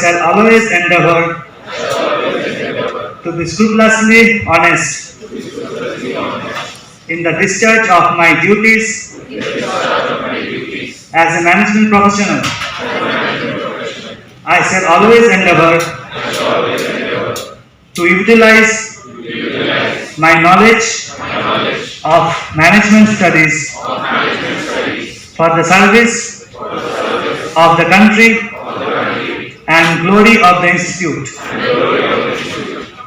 shall always endeavor to be scrupulously honest in the discharge of my duties as a management professional. I shall always endeavor to utilize my knowledge of management studies for the service of the country and glory of the institute.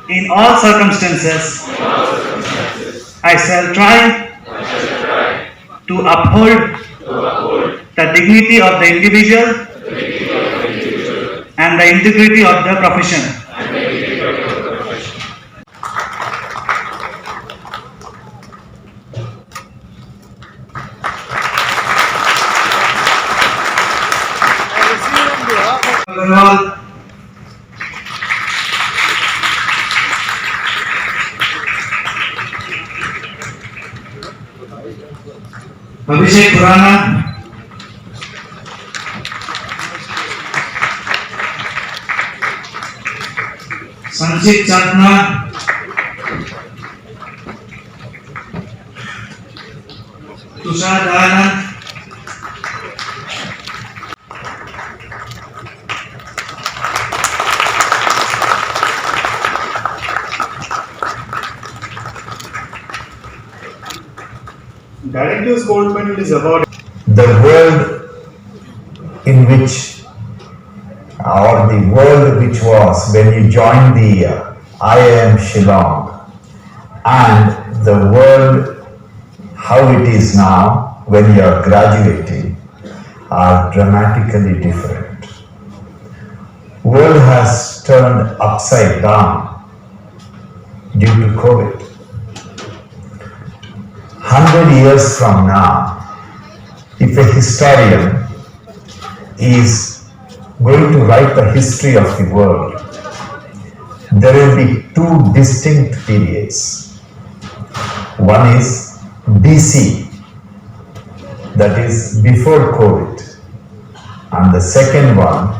In all circumstances, I shall try to uphold the dignity of the individual and the integrity of the profession. Abhishek Khurana, Sanchit Chatna, Tushar Anand, Director's Gold Medal is about the world in which, or the world which was when you joined the IIM Shillong, and the world how it is now when you are graduating are dramatically different. World has turned upside down due to COVID. 100 years from now, if a historian is going to write the history of the world, there will be two distinct periods. One is BC, that is before COVID, and the second one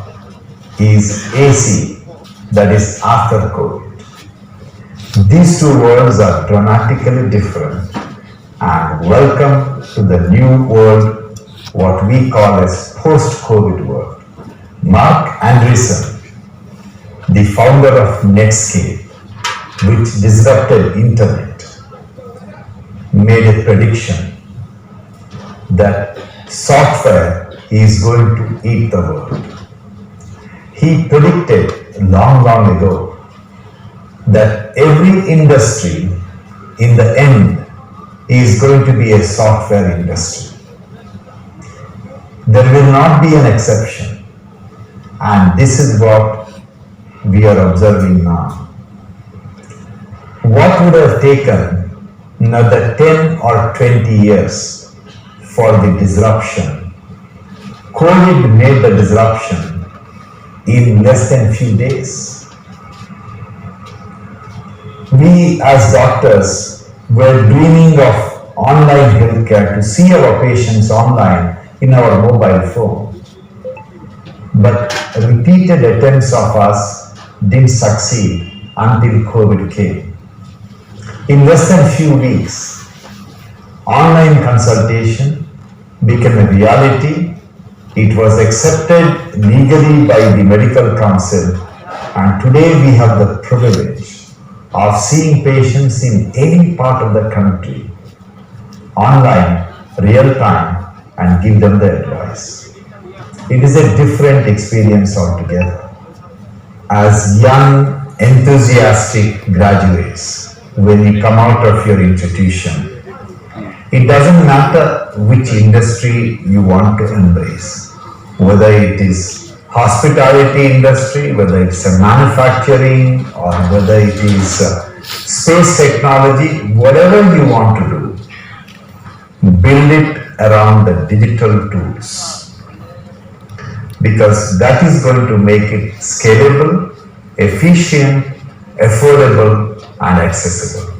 is AC, that is after COVID. These two worlds are dramatically different, and welcome to the new world, what we call as post-COVID world. Mark Andreessen, the founder of Netscape, which disrupted internet, made a prediction that software is going to eat the world. He predicted long ago that every industry in the end is going to be a software industry. There will not be an exception, and this is what we are observing now. What would have taken another 10 or 20 years for the disruption? COVID made the disruption in less than few days. We as doctors were dreaming of online healthcare, to see our patients online in our mobile phone. But repeated attempts of us didn't succeed until COVID came. In less than few weeks, online consultation became a reality. It was accepted legally by the medical council, and today we have the privilege of seeing patients in any part of the country online, real time, and give them the advice. It is a different experience altogether. As young, enthusiastic graduates, when you come out of your institution, it doesn't matter which industry you want to embrace, whether it is hospitality industry, whether it's a manufacturing, or whether it is space technology, whatever you want to do, build it around the digital tools, because that is going to make it scalable, efficient, affordable, and accessible.